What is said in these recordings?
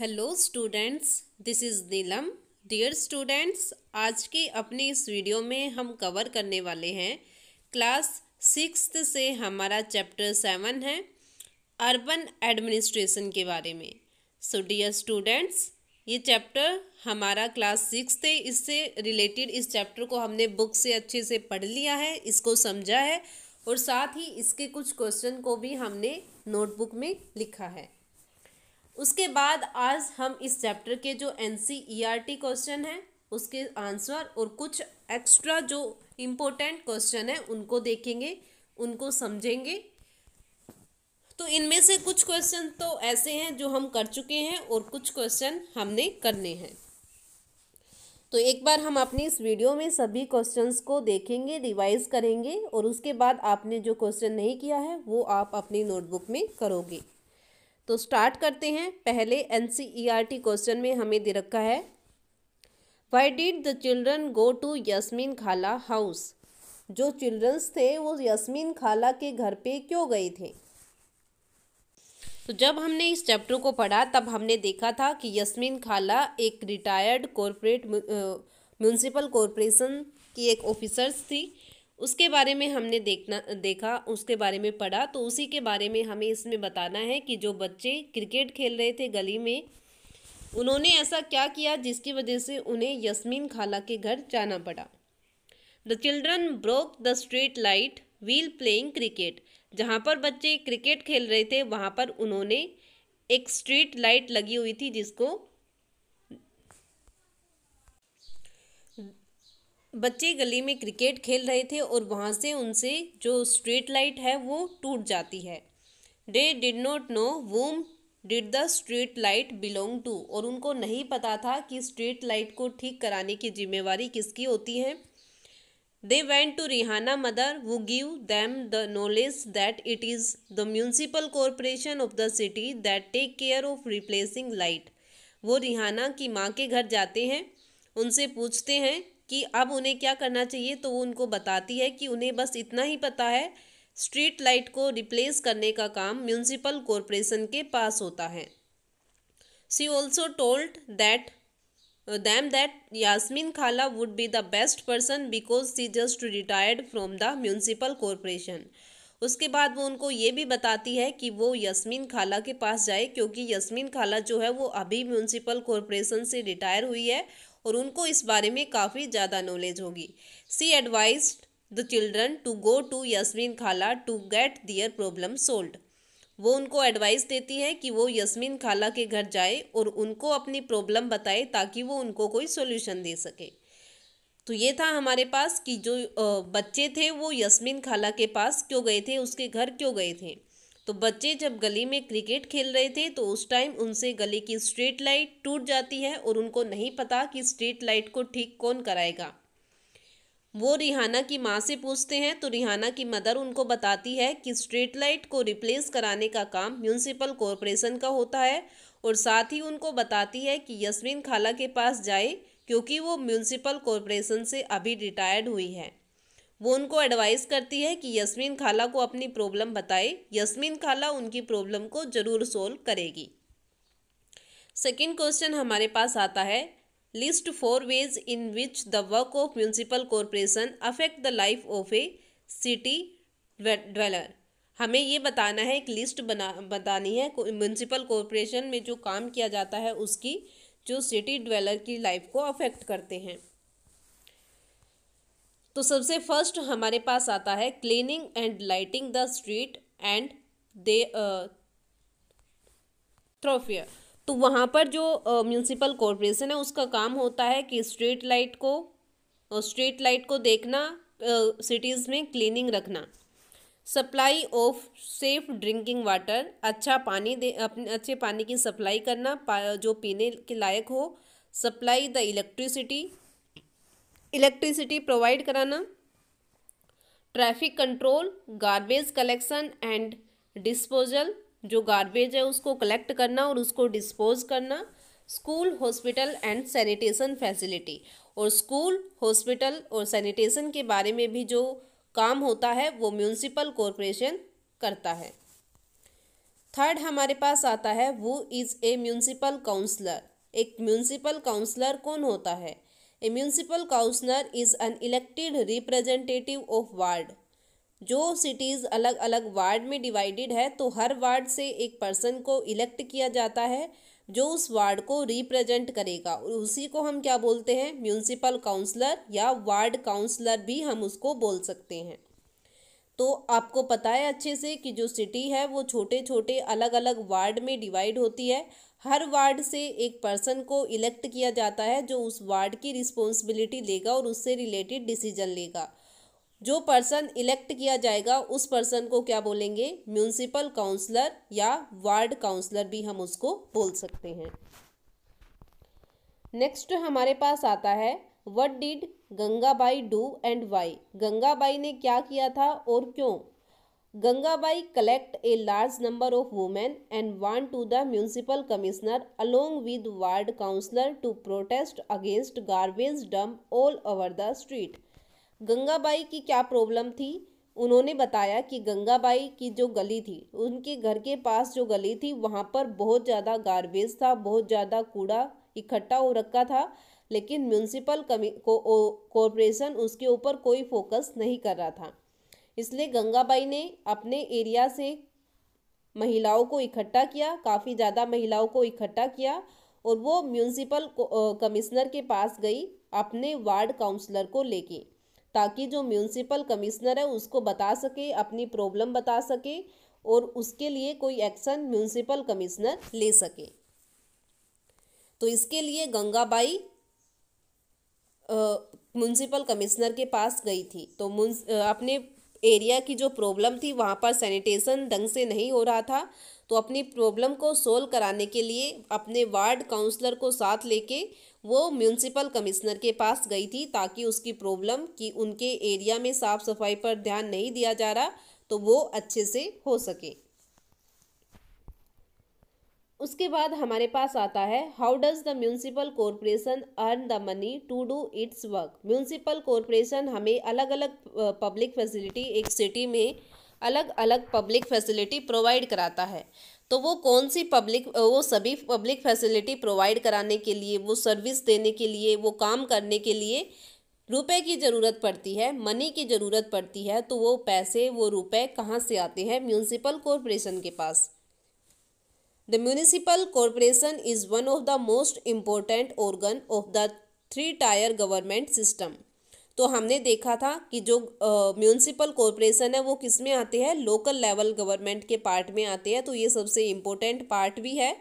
Hello students, this is Neelam. Dear students, आज की अपनी इस वीडियो में हम कवर करने वाले हैं क्लास 6 से हमारा चैप्टर 7 है अर्बन एडमिनिस्ट्रेशन के बारे में। सो डियर स्टूडेंट्स, ये चैप्टर हमारा क्लास 6 है। इससे रिलेटेड इस चैप्टर को हमने बुक से अच्छे से पढ़ लिया है, इसको समझा है और साथ ही इसके कुछ क्वेश्चन को भी हमने नोटबुक में लिखा है। उसके बाद आज हम इस चैप्टर के जो NCERT क्वेश्चन हैं उसके आंसर और कुछ एक्स्ट्रा जो इम्पोर्टेंट क्वेश्चन हैं उनको देखेंगे, उनको समझेंगे। तो इनमें से कुछ क्वेश्चन तो ऐसे हैं जो हम कर चुके हैं और कुछ क्वेश्चन हमने करने हैं। तो एक बार हम अपनी इस वीडियो में सभी क्वेश्चंस को देखेंगे, रिवाइज करेंगे और उसके बाद आपने जो क्वेश्चन नहीं किया है वो आप अपनी नोटबुक में करोगे। तो स्टार्ट करते हैं। पहले NCERT क्वेश्चन में हमें दे रखा है, why did the children go to Yasmin khala house. जो चिल्ड्रंस थे वो यस्मीन खाला के घर पे क्यों गए थे। तो जब हमने इस चैप्टर को पढ़ा तब हमने देखा था कि यस्मीन खाला एक रिटायर्ड कॉरपोरेट म्यूनसिपल कॉरपोरेशन की एक ऑफिसर्स थी। उसके बारे में हमने देखा, उसके बारे में पढ़ा। तो उसी के बारे में हमें इसमें बताना है कि जो बच्चे क्रिकेट खेल रहे थे गली में, उन्होंने ऐसा क्या किया जिसकी वजह से उन्हें यस्मीन खाला के घर जाना पड़ा। The children broke the street light while playing cricket. जहाँ पर बच्चे क्रिकेट खेल रहे थे वहाँ पर उन्होंने एक स्ट्रीट लाइट लगी हुई थी जिसको बच्चे गली में क्रिकेट खेल रहे थे और वहाँ से उनसे जो स्ट्रीट लाइट है वो टूट जाती है। They did not know whom did the street light belong to. और उनको नहीं पता था कि स्ट्रीट लाइट को ठीक कराने की जिम्मेवारी किसकी होती है। They went to Rehana mother who give them the knowledge that it is the municipal corporation of the city that take care of replacing light। वो रिहाना की माँ के घर जाते हैं, उनसे पूछते हैं कि अब उन्हें क्या करना चाहिए। तो वो उनको बताती है कि उन्हें बस इतना ही पता है, स्ट्रीट लाइट को रिप्लेस करने का काम म्यूनसिपल कॉरपोरेशन के पास होता है। She also told that them that Yasmin Khala would be the best person because she just retired from the municipal corporation। उसके बाद वो उनको ये भी बताती है कि वो यस्मीन खाला के पास जाए क्योंकि यस्मीन खाला जो है वो अभी म्यूनसिपल कॉरपोरेशन से रिटायर हुई है और उनको इस बारे में काफ़ी ज़्यादा नॉलेज होगी। She advised the children to go to Yasmin khala to get their problem solved. वो उनको एडवाइस देती है कि वो यस्मीन खाला के घर जाए और उनको अपनी प्रॉब्लम बताए ताकि वो उनको कोई सोल्यूशन दे सके। तो ये था हमारे पास कि जो बच्चे थे वो यस्मीन खाला के पास क्यों गए थे, उसके घर क्यों गए थे। तो बच्चे जब गली में क्रिकेट खेल रहे थे तो उस टाइम उनसे गली की स्ट्रीट लाइट टूट जाती है और उनको नहीं पता कि स्ट्रीट लाइट को ठीक कौन कराएगा। वो रिहाना की माँ से पूछते हैं तो रिहाना की मदर उनको बताती है कि स्ट्रीट लाइट को रिप्लेस कराने का काम म्यूनसिपल कॉरपोरेशन का होता है और साथ ही उनको बताती है कि यस्मीन खाला के पास जाए क्योंकि वो म्यूनसिपल कॉरपोरेशन से अभी रिटायर्ड हुई है। वो उनको एडवाइस करती है कि यस्मीन खाला को अपनी प्रॉब्लम बताए, यस्मीन खाला उनकी प्रॉब्लम को ज़रूर सोल्व करेगी। सेकेंड क्वेश्चन हमारे पास आता है, list 4 ways in which the work of municipal corporation affect the life of a city dweller। हमें ये बताना है, एक लिस्ट बतानी है म्यूनसिपल कॉरपोरेशन में जो काम किया जाता है उसकी जो सिटी ड्वेलर की लाइफ को अफेक्ट करते हैं। तो सबसे फर्स्ट हमारे पास आता है cleaning and lighting the street and the thoroughfare. तो वहाँ पर जो म्यूनसिपल कॉरपोरेशन है उसका काम होता है कि स्ट्रीट लाइट को देखना, सिटीज़ में क्लीनिंग रखना। Supply of safe drinking water, अच्छा पानी अच्छे पानी की सप्लाई करना जो पीने के लायक हो। सप्लाई द इलेक्ट्रिसिटी प्रोवाइड कराना। Traffic control, garbage collection and disposal, जो गार्बेज है उसको कलेक्ट करना और उसको डिस्पोज करना। School, hospital and sanitation facility, और स्कूल, हॉस्पिटल और सैनिटेशन के बारे में भी जो काम होता है वो म्यूनसिपल कॉरपोरेशन करता है। थर्ड हमारे पास आता है वो इज़ ए म्यूनसिपल काउंसलर। एक म्यूनसिपल काउंसलर कौन होता है? A municipal councillor is an elected representative of ward. जो सिटीज़ अलग अलग वार्ड में डिवाइडेड है तो हर वार्ड से एक पर्सन को इलेक्ट किया जाता है जो उस वार्ड को रिप्रेजेंट करेगा, और उसी को हम क्या बोलते हैं? म्यूनसिपल काउंसलर या वार्ड काउंसलर भी हम उसको बोल सकते हैं। तो आपको पता है अच्छे से कि जो सिटी है वो छोटे छोटे अलग अलग वार्ड में डिवाइड होती है। हर वार्ड से एक पर्सन को इलेक्ट किया जाता है जो उस वार्ड की रिस्पॉन्सिबिलिटी लेगा और उससे रिलेटेड डिसीजन लेगा। जो पर्सन इलेक्ट किया जाएगा उस पर्सन को क्या बोलेंगे? म्यूनसिपल काउंसलर या वार्ड काउंसलर भी हम उसको बोल सकते हैं। नेक्स्ट हमारे पास आता है what did Gangabai do and why. Gangabai ने क्या किया था और क्यों? Gangabai collect a large number of women and want to the municipal commissioner along with ward councillor to protest against garbage dump all over the street. Gangabai की क्या प्रॉब्लम थी? उन्होंने बताया कि गंगाबाई की जो गली थी, उनके घर के पास जो गली थी वहाँ पर बहुत ज़्यादा गार्बेज था, बहुत ज़्यादा कूड़ा इकट्ठा हो रखा था, लेकिन म्यूनसिपल कॉरपोरेशन उसके ऊपर कोई फोकस नहीं कर रहा था। इसलिए गंगाबाई ने अपने एरिया से महिलाओं को इकट्ठा किया, काफ़ी ज़्यादा महिलाओं को इकट्ठा किया, और वो म्यूनसिपल कमिश्नर के पास गई अपने वार्ड काउंसलर को लेके, ताकि जो म्यूनसिपल कमिश्नर है उसको बता सके, अपनी प्रॉब्लम बता सके और उसके लिए कोई एक्शन म्यूनसिपल कमिश्नर ले सके। तो इसके लिए गंगाबाई म्यूनसिपल कमिश्नर के पास गई थी। तो अपने एरिया की जो प्रॉब्लम थी वहाँ पर सैनिटेशन ढंग से नहीं हो रहा था, तो अपनी प्रॉब्लम को सोल्व कराने के लिए अपने वार्ड काउंसलर को साथ लेके वो म्यूनसिपल कमिश्नर के पास गई थी, ताकि उसकी प्रॉब्लम कि उनके एरिया में साफ़ सफाई पर ध्यान नहीं दिया जा रहा तो वो अच्छे से हो सके। उसके बाद हमारे पास आता है how does the municipal corporation earn the money to do its work. Municipal corporation हमें अलग अलग पब्लिक फैसिलिटी, एक सिटी में अलग अलग पब्लिक फैसिलिटी प्रोवाइड कराता है। तो वो कौन सी वो सभी पब्लिक फैसिलिटी प्रोवाइड कराने के लिए, वो सर्विस देने के लिए, वो काम करने के लिए रुपए की ज़रूरत पड़ती है, मनी की ज़रूरत पड़ती है। तो वो पैसे, वो रुपए कहाँ से आते हैं? म्यूनसिपल कॉरपोरेशन के पास। The municipal corporation is one of the most important organ of the three-tier government system। तो हमने देखा था कि जो म्यूनसिपल कॉरपोरेशन है वो किस में आते हैं? लोकल लेवल गवर्नमेंट के पार्ट में आते हैं। तो ये सबसे इम्पोर्टेंट पार्ट भी है।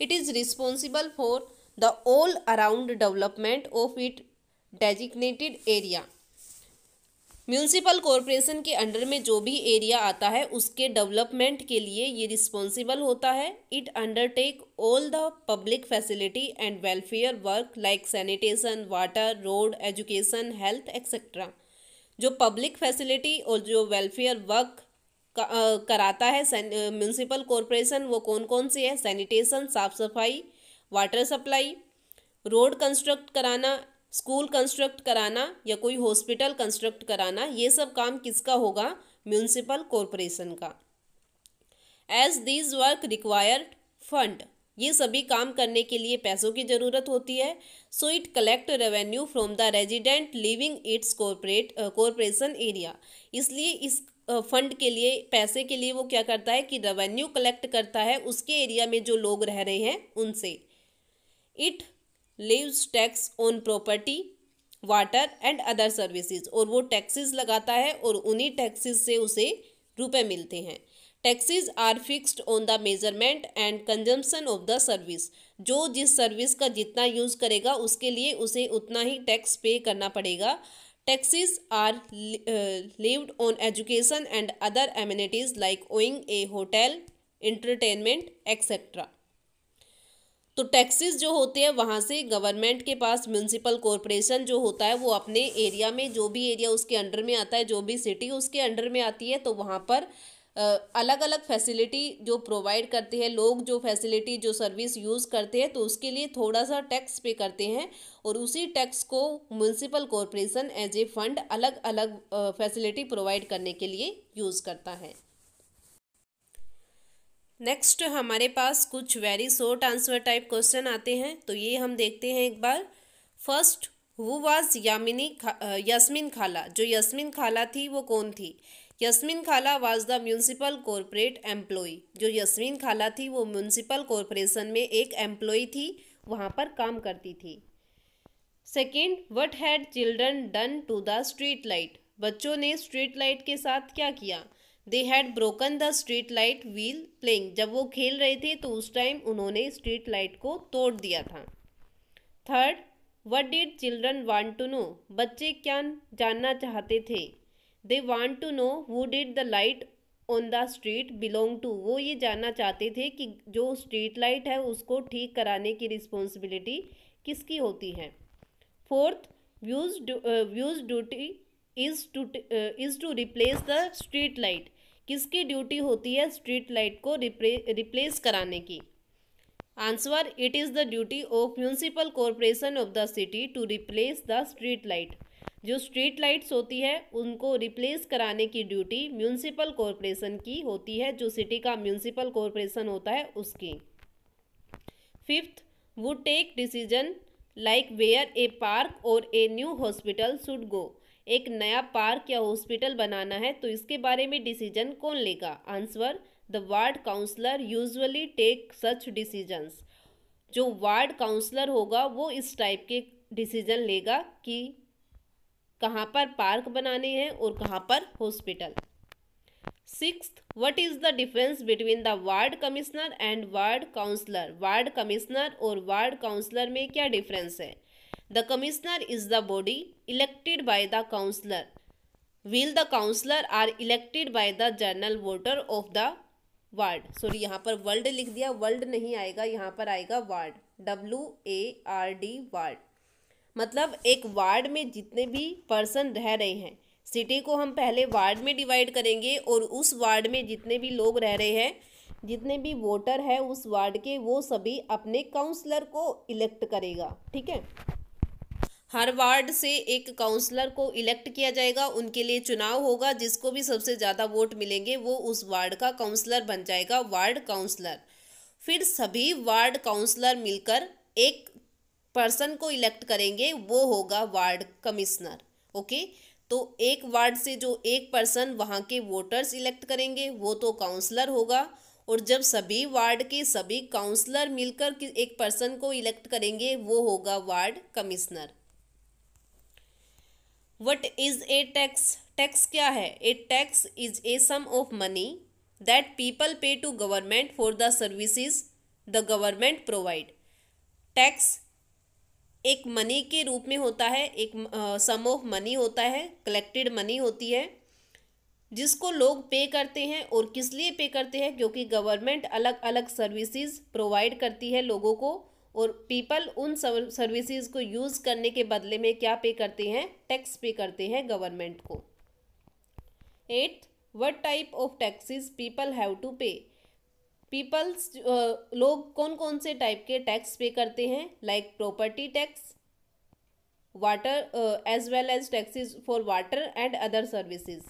It is responsible for the all around development of it designated area. Municipal corporation के अंडर में जो भी एरिया आता है उसके डेवलपमेंट के लिए ये रिस्पॉन्सिबल होता है। It undertake all the public facility and welfare work like sanitation, water, road, education, health etcetera. जो पब्लिक फैसिलिटी और जो वेलफेयर वर्क कराता है म्यूनसिपल कॉरपोरेशन, वो कौन कौन से है? सैनिटेशन, साफ सफाई, वाटर सप्लाई, रोड कंस्ट्रक्ट कराना, स्कूल कंस्ट्रक्ट कराना या कोई हॉस्पिटल कंस्ट्रक्ट कराना, ये सब काम किसका होगा? म्यूनसिपल कॉरपोरेशन का। As these work required fund, ये सभी काम करने के लिए पैसों की ज़रूरत होती है। So it collect revenue from the resident living it's corporation area. इसलिए इस फंड के लिए, पैसे के लिए वो क्या करता है कि रेवेन्यू कलेक्ट करता है उसके एरिया में जो लोग रह रहे हैं उनसे। It levies tax on property, water and other services, और वो टैक्सेस लगाता है और उन्हीं टैक्सेस से उसे रुपए मिलते हैं। Taxes are fixed on the measurement and consumption of the service. जो जिस सर्विस का जितना यूज़ करेगा उसके लिए उसे उतना ही टैक्स पे करना पड़ेगा। Taxes are levied on education and other amenities like owing a hotel, entertainment etcetera. तो टैक्सेस जो होते हैं वहाँ से गवर्नमेंट के पास, म्यूनसिपल कॉरपोरेशन जो होता है वो अपने एरिया में, जो भी एरिया उसके अंडर में आता है, जो भी सिटी उसके अंडर में आती है, तो वहाँ पर अलग अलग फैसिलिटी जो प्रोवाइड करते हैं लोग, जो फैसिलिटी, जो सर्विस यूज़ करते हैं, तो उसके लिए थोड़ा सा टैक्स पे करते हैं और उसी टैक्स को municipal corporation as a fund अलग अलग फैसिलिटी प्रोवाइड करने के लिए यूज़ करता है। नेक्स्ट हमारे पास कुछ very short answer type question आते हैं, तो ये हम देखते हैं एक बार। फर्स्ट, हु वाज यास्मीन खाला। जो यास्मीन खाला थी वो कौन थी? Yasmeen Khala was the municipal corporate employ. जो यास्मीन खाला थी वो म्यूनसिपल कॉरपोरेशन में एक एम्प्लॉय थी, वहाँ पर काम करती थी। Second, what had children done to the street light. बच्चों ने स्ट्रीट लाइट के साथ क्या किया? They had broken the street light while playing. जब वो खेल रहे थे तो उस टाइम उन्होंने स्ट्रीट लाइट को तोड़ दिया था। Third, what did children want to know. बच्चे क्या जानना चाहते थे? They want to know who did the light on the street belong to. वो ये जानना चाहते थे कि जो स्ट्रीट लाइट है उसको ठीक कराने की रिस्पॉन्सिबिलिटी किसकी होती है। Fourth, whose duty is to replace the street light. किसकी ड्यूटी होती है स्ट्रीट लाइट को रिप्लेस कराने की? Answer, it is the duty of municipal corporation of the city to replace the street light. जो स्ट्रीट लाइट्स होती है उनको रिप्लेस कराने की ड्यूटी म्यूनसिपल कॉरपोरेशन की होती है, जो सिटी का म्यूनसिपल कॉरपोरेशन होता है उसकी। फिफ्थ, वो take decision like where a park और a new hospital should go. एक नया पार्क या हॉस्पिटल बनाना है तो इसके बारे में डिसीजन कौन लेगा? Answer, the ward councillor usually take such decisions. जो वार्ड काउंसलर होगा वो इस टाइप के डिसीजन लेगा कि कहाँ पर पार्क बनाने हैं और कहाँ पर hospital. Sixth, what is the difference between the ward commissioner and ward councillor. Ward commissioner और वार्ड काउंसलर में क्या डिफरेंस है? The commissioner is the body elected by the councillor, while the councillor are elected by the general voter of the ward. Sorry, यहाँ पर world लिख दिया, world नहीं आएगा, यहाँ पर आएगा वार्ड, WARD वार्ड। मतलब एक वार्ड में जितने भी पर्सन रह रहे हैं, सिटी को हम पहले वार्ड में डिवाइड करेंगे और उस वार्ड में जितने भी लोग रह रहे हैं, जितने भी वोटर हैं उस वार्ड के, वो सभी अपने काउंसलर को इलेक्ट करेगा। ठीक है, हर वार्ड से एक काउंसलर को इलेक्ट किया जाएगा, उनके लिए चुनाव होगा, जिसको भी सबसे ज़्यादा वोट मिलेंगे वो उस वार्ड का काउंसलर बन जाएगा, वार्ड काउंसलर। फिर सभी वार्ड काउंसलर मिलकर एक पर्सन को इलेक्ट करेंगे, वो होगा वार्ड कमिश्नर। ओके, तो एक वार्ड से जो एक पर्सन वहाँ के वोटर्स इलेक्ट करेंगे वो तो काउंसलर होगा, और जब सभी वार्ड के सभी काउंसलर मिलकर एक पर्सन को इलेक्ट करेंगे वो होगा ward commissioner. What is a tax. Tax क्या है? A tax is a sum of money that people pay to government for the services the government provide. Tax एक मनी के रूप में होता है, एक सम ऑफ मनी होता है, कलेक्टेड मनी होती है, जिसको लोग पे करते हैं। और किस लिए पे करते हैं? क्योंकि गवर्नमेंट अलग अलग सर्विसेज प्रोवाइड करती है लोगों को, और पीपल उन सर्विसेज को यूज़ करने के बदले में क्या पे करते हैं? टैक्स पे करते हैं गवर्नमेंट को। 8, what type of taxes people have to pay. Peoples लोग कौन कौन से टाइप के टैक्स पे करते हैं? Like property tax, water as well as taxes for water and other services.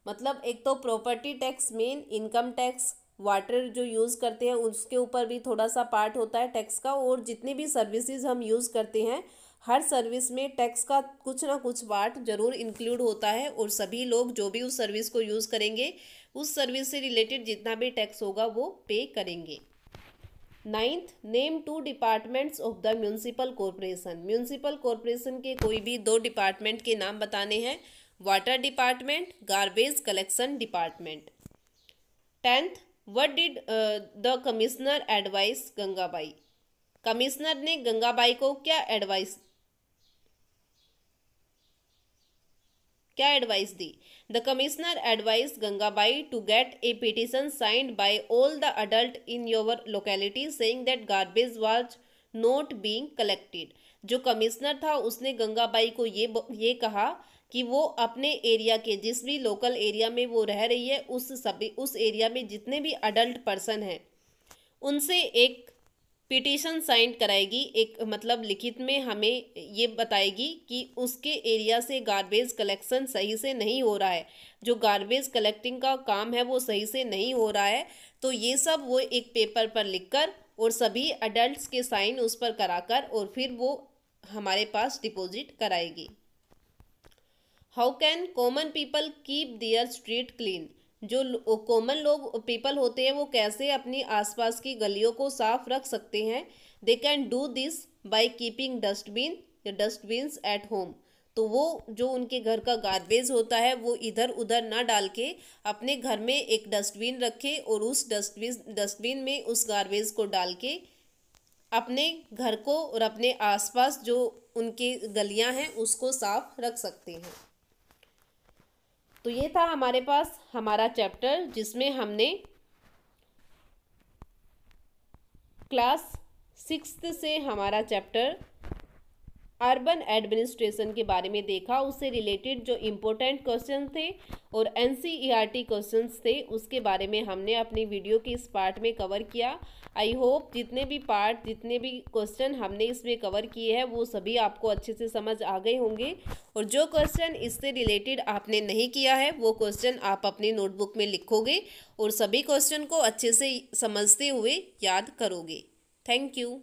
मतलब एक तो property tax main, income tax, water जो यूज़ करते हैं उसके ऊपर भी थोड़ा सा पार्ट होता है टैक्स का, और जितनी भी सर्विसेज हम यूज़ करते हैं हर सर्विस में टैक्स का कुछ ना कुछ पार्ट जरूर इंक्लूड होता है, और सभी लोग जो भी उस सर्विस को यूज़ करेंगे उस सर्विस से रिलेटेड जितना भी टैक्स होगा वो पे करेंगे। 9th, name 2 departments of the municipal corporation. Municipal corporation के कोई भी 2 डिपार्टमेंट के नाम बताने हैं। Water department, garbage collection department. 10th, what did the commissioner advice Gangabai. Commissioner ने गंगाबाई को क्या एडवाइस दी? The commissioner advice Gangabai to get a petition signed by all the adult in your locality saying that garbage was not being collected. जो commissioner था उसने गंगाबाई को ये कहा कि वो अपने एरिया के, जिस भी लोकल एरिया में वो रह रही है, उस एरिया में जितने भी अडल्ट पर्सन हैं उनसे एक पिटीशन साइन कराएगी, एक मतलब लिखित में हमें ये बताएगी कि उसके एरिया से गार्बेज कलेक्शन सही से नहीं हो रहा है, जो गार्बेज कलेक्टिंग का काम है वो सही से नहीं हो रहा है। तो ये सब वो एक पेपर पर लिखकर और सभी अडल्ट्स के साइन उस पर कराकर और फिर वो हमारे पास डिपॉजिट कराएगी। How can common people keep their street clean? जो कॉमन लोग पीपल होते हैं वो कैसे अपनी आसपास की गलियों को साफ रख सकते हैं? They can do this by keeping dustbin या डस्टबिन्स एट होम। तो वो जो उनके घर का गार्बेज होता है वो इधर उधर ना डाल के अपने घर में एक डस्टबिन रखे और उस डस्टबिन में उस गार्बेज को डाल के अपने घर को और अपने आसपास जो उनके गलियां हैं उसको साफ रख सकते हैं। तो ये था हमारे पास हमारा चैप्टर, जिसमें हमने क्लास 6 से हमारा चैप्टर अर्बन एडमिनिस्ट्रेशन के बारे में देखा। उससे रिलेटेड जो इम्पोर्टेंट क्वेश्चन थे और एनसीईआरटी क्वेश्चंस थे उसके बारे में हमने अपनी वीडियो के इस पार्ट में कवर किया। आई होप जितने भी क्वेश्चन हमने इसमें कवर किए हैं वो सभी आपको अच्छे से समझ आ गए होंगे, और जो क्वेश्चन इससे रिलेटेड आपने नहीं किया है वो क्वेश्चन आप अपनी नोटबुक में लिखोगे और सभी क्वेश्चन को अच्छे से समझते हुए याद करोगे। Thank you.